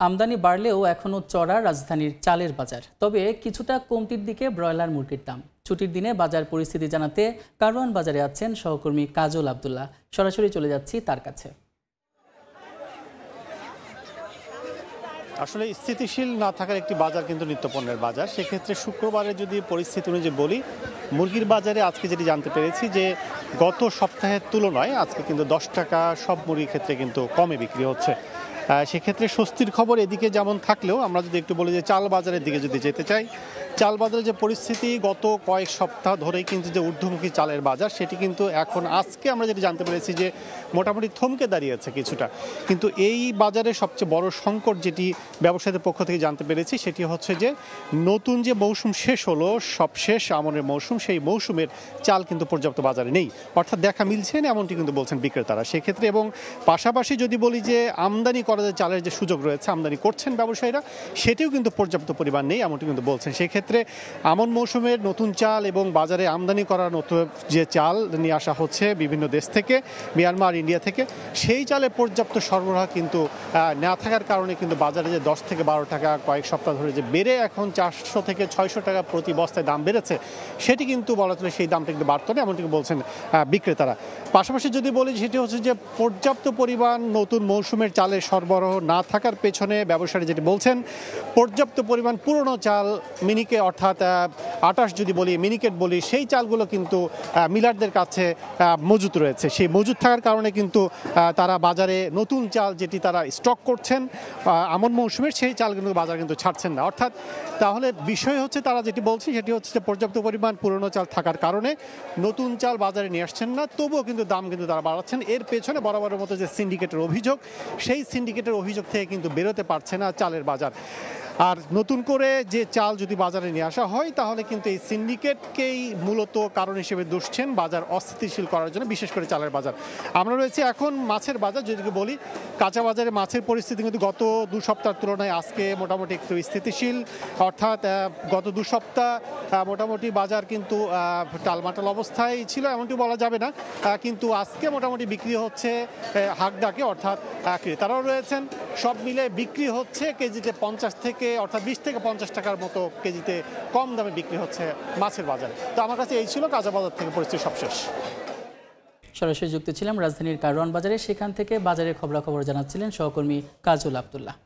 আমদানি বাড়লেও এখনও চড়া রাজধানীর চালের বাজার। তবে কিছুটা কমতির দিকে ব্রয়লার মুরগির দাম। ছুটির দিনে বাজার পরিস্থিতি জানাতে কারওয়ান বাজারে আছেন সহকর্মী কাজল আব্দুল্লাহ। সরাসরি চলে যাচ্ছি তার কাছে। আসলে স্থিতিশীল না থাকার একটি বাজার কিন্তু নিত্যপণ্যের বাজার। সেক্ষেত্রে শুক্রবারে যদি পরিস্থিতি অনুযায়ী বলি, মুরগির বাজারে আজকে যেটি জানতে পেরেছি যে গত সপ্তাহের তুলনায় আজকে কিন্তু 10 টাকা সব মুরগির ক্ষেত্রে কিন্তু কমে বিক্রি হচ্ছে। সেক্ষেত্রে স্বস্তির খবর এদিকে যেমন থাকলেও আমরা যদি একটু বলি যে চাল বাজারের দিকে যদি যেতে চাই, চাল বাজারের যে পরিস্থিতি গত কয়েক সপ্তাহ ধরেই কিন্তু যে ঊর্ধ্বমুখী চালের বাজার সেটি কিন্তু এখন আজকে আমরা যেটি জানতে পেরেছি যে মোটামুটি থমকে দাঁড়িয়েছে কিছুটা। কিন্তু এই বাজারে সবচেয়ে বড় সংকট যেটি ব্যবসায়ীদের পক্ষ থেকে জানতে পেরেছি সেটি হচ্ছে যে নতুন যে মৌসুম শেষ হলো, সবশেষ আমনের মৌসুম, সেই মৌসুমের চাল কিন্তু পর্যাপ্ত বাজারে নেই, অর্থাৎ দেখা মিলছে না এমনটি কিন্তু বলছেন বিক্রেতারা। সেক্ষেত্রে এবং পাশাপাশি যদি বলি যে আমদানি করা যে চালের যে সুযোগ রয়েছে, আমদানি করছেন ব্যবসায়ীরা, সেটিও কিন্তু পর্যাপ্ত পরিমাণ নেই এমনটি কিন্তু বলছেন। সেক্ষেত্রে আমন মৌসুমের নতুন চাল এবং বাজারে আমদানি করা নতুন যে চাল নিয়ে আসা হচ্ছে বিভিন্ন দেশ থেকে, মিয়ানমার, ইন্ডিয়া থেকে, সেই চালে পর্যাপ্ত সরবরাহ কিন্তু না থাকার কারণে কিন্তু বাজারে যে 10 থেকে 12 টাকা কয়েক সপ্তাহ ধরে যে বেড়ে এখন 400 থেকে 600 টাকা প্রতি বস্তায় দাম বেড়েছে, সেটি কিন্তু বলা চলে সেই দামটা কিন্তু বাড়তো না এমনটি বলছেন বিক্রেতারা। পাশাপাশি যদি বলি সেটি হচ্ছে যে পর্যাপ্ত পরিমাণ নতুন মৌসুমের চালের সরবরাহ না থাকার পেছনে ব্যবসায়ী যেটি বলছেন, পর্যাপ্ত পরিমাণ পুরনো চাল মিনিকে অর্থাৎ 28 যদি বলি, মিনিকেট বলি, সেই চালগুলো কিন্তু মিলারদের কাছে মজুত রয়েছে। সেই মজুত থাকার কারণে কিন্তু তারা বাজারে নতুন চাল যেটি তারা স্টক করছেন আমন মৌসুমের, সেই চাল কিন্তু বাজার কিন্তু ছাড়ছেন না। অর্থাৎ তাহলে বিষয় হচ্ছে তারা যেটি বলছে সেটি হচ্ছে যে পর্যাপ্ত পরিমাণ পুরনো চাল থাকার কারণে নতুন চাল বাজারে নিয়ে আসছেন না, তবুও কিন্তু দাম কিন্তু তারা বাড়াচ্ছেন। এর পেছনে বরাবরের মতো যে সিন্ডিকেটের অভিযোগ, সেই সিন্ডিকেটের অভিযোগ থেকে কিন্তু বেরোতে পারছে না চালের বাজার। আর নতুন করে যে চাল যদি বাজারে নিয়ে আসা হয় তাহলে কিন্তু এই সিন্ডিকেটকেই মূলত কারণ হিসেবে দুষছেন বাজার অস্থিতিশীল করার জন্য, বিশেষ করে চালের বাজার। আমরা রয়েছে এখন মাছের বাজার, যদি বলি কাঁচা বাজারে মাছের পরিস্থিতি কিন্তু গত 2 সপ্তাহের তুলনায় আজকে মোটামুটি একটু স্থিতিশীল। অর্থাৎ গত 2 সপ্তাহ মোটামুটি বাজার কিন্তু টালমাটাল অবস্থায় ছিল এমনটি বলা যাবে না, কিন্তু আজকে মোটামুটি বিক্রি হচ্ছে হাক ডাকে, অর্থাৎ ক্রেতারাও রয়েছেন, সব মিলে বিক্রি হচ্ছে কেজিতে 50 থেকে অর্থাৎ 20 থেকে 50 টাকার মতো কেজিতে কম দামে বিক্রি হচ্ছে মাছের বাজারে। তো আমার কাছে এই ছিল কাঁচা বাজার থেকে পরিস্থিতি সবশেষ। সরাসরি যুক্ত ছিলাম রাজধানীর কারওয়ান বাজারে, সেখান থেকে বাজারের খবরাখবর জানাচ্ছিলেন সহকর্মী কাজল আব্দুল্লাহ।